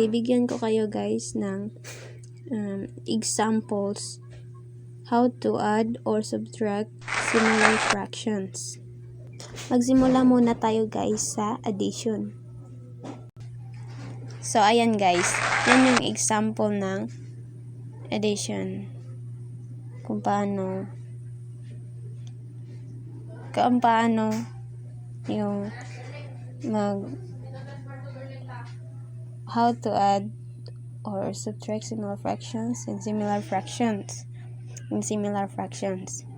bibigyan ko kayo guys ng examples how to add or subtract similar fractions. Magsimula muna tayo guys sa addition. So ayan guys, yan yung example ng addition. Kung paano yung how to add or subtract similar fractions and similar fractions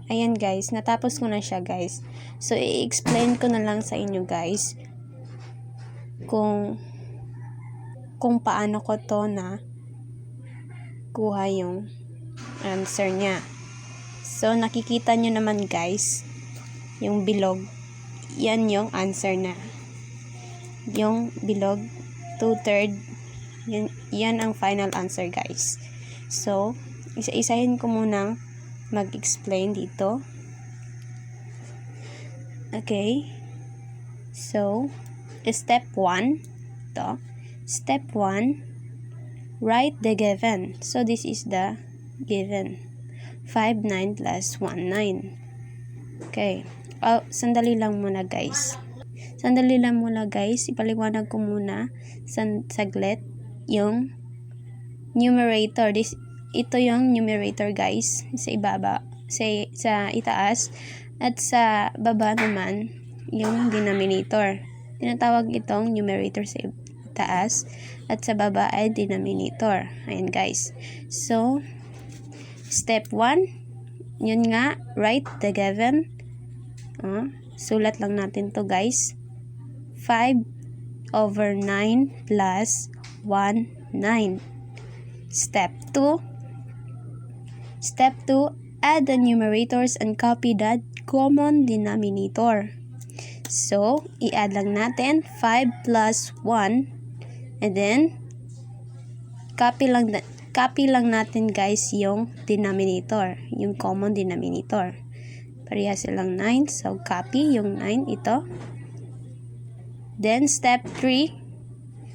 Ayan guys, natapos ko na siya guys. So i-explain ko na lang sa inyo guys kung paano ko to na kuha yung answer niya. So nakikita nyo naman guys, yung bilog, yan yung answer na. Yung bilog 2/3, yan ang final answer guys. So isa-isahin ko munang mag-explain dito. Okay, so step 1 to. Step 1, write the given. So this is the given, 5, 9 plus 1, 9. Okay, sandali lang muna guys. Ipaliwanag ko muna saglit yung numerator. Ito yung numerator guys, sa ibaba, sa itaas, at sa baba naman yung denominator. Tinatawag itong numerator sa itaas at sa baba ay denominator. Ayan guys. So step 1, yun nga, write the given. Sulat lang natin to guys. 5/9 plus 1, 9. Step 2, add the numerators and copy the common denominator. So, i-add lang natin 5 plus 1 and then copy lang natin guys yung denominator, yung common denominator. Parehas silang 9, so copy yung 9 ito. Then step 3,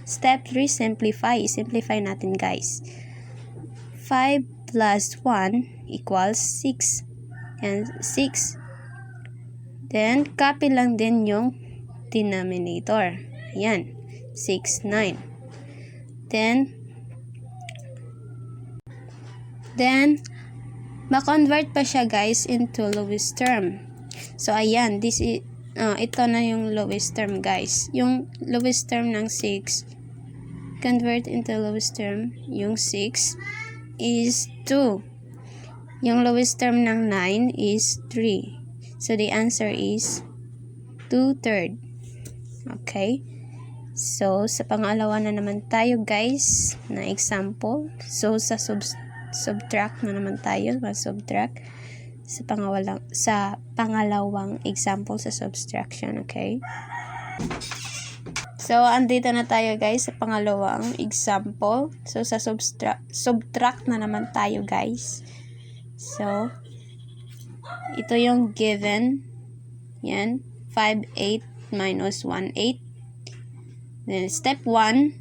simplify natin guys. 5 plus 1 equals 6 and 6. Then copy lang din yung denominator. Ayan, 6, 9. Then ma-convert pa siya guys into lowest term. So ayan, ito na yung lowest term guys. Yung lowest term ng 6, convert into lowest term, yung 6 is 2. Yung lowest term ng 9 is 3. So the answer is 2/3. Okay? So sa pangalawa na naman tayo guys na example. So sa subtract na naman tayo, subtract sa pangalawang example sa subtraction. Okay? So andito na tayo guys sa pangalawang example. So sa subtract na naman tayo guys. So ito yung given. Yan, 5/8 minus 1/8. Then step 1,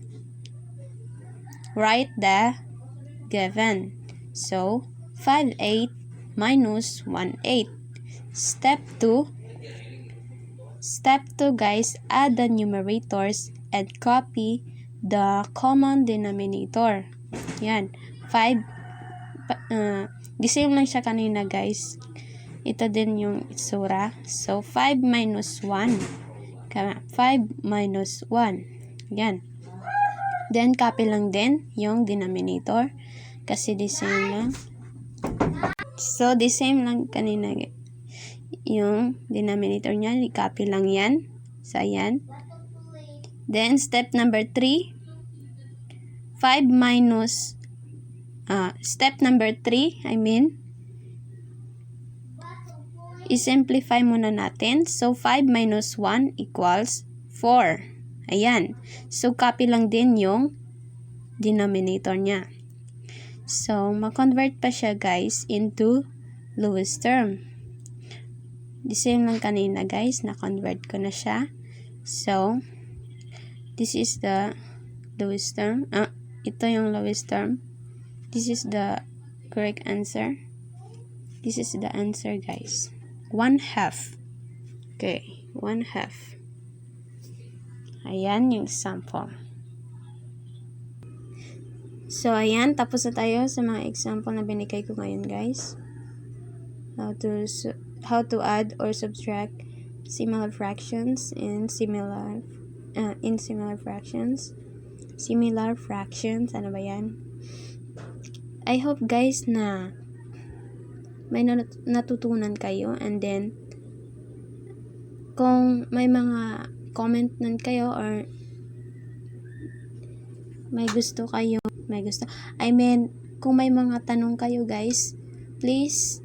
write the given. So 5/8 minus 1/8. Step 2 guys, add the numerators and copy the common denominator. Yan, 5, the same lang siya kanina guys. Ito din yung itsura. So 5 minus 1, 5 minus 1. Yan. Then copy lang din yung denominator kasi the same lang. So the same lang kanina yung denominator niya, i-copy lang yan. So ayan. Then step number 3, step number 3, i-simplify muna natin. So 5 minus 1 equals 4. Ayan. So copy lang din yung denominator niya. So ma-convert pa siya guys into lowest term. The same lang kanina guys, na-convert ko na siya. So this is the lowest term. ito yung lowest term. This is the correct answer. This is the answer, guys. 1/2. Okay, 1/2. Ayan yung sample. So, ayan. Tapos na tayo sa mga example na binigay ko ngayon, guys. How to add or subtract similar fractions in similar fractions. Similar fractions. Ano ba yan? I hope, guys, na may natutunan kayo, and then kung may mga comment nun kayo or kung may mga tanong kayo, guys, please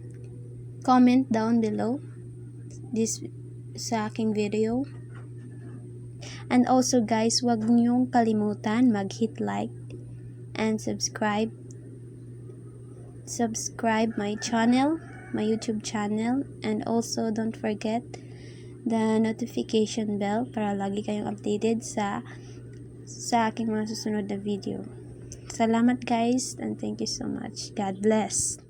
comment down below sa aking video. And also, guys, wag niyong kalimutan mag-hit like and subscribe my channel, my YouTube channel, and also don't forget the notification bell para lagi kayong updated sa aking mga susunod na video. Salamat, guys, and thank you so much. God bless.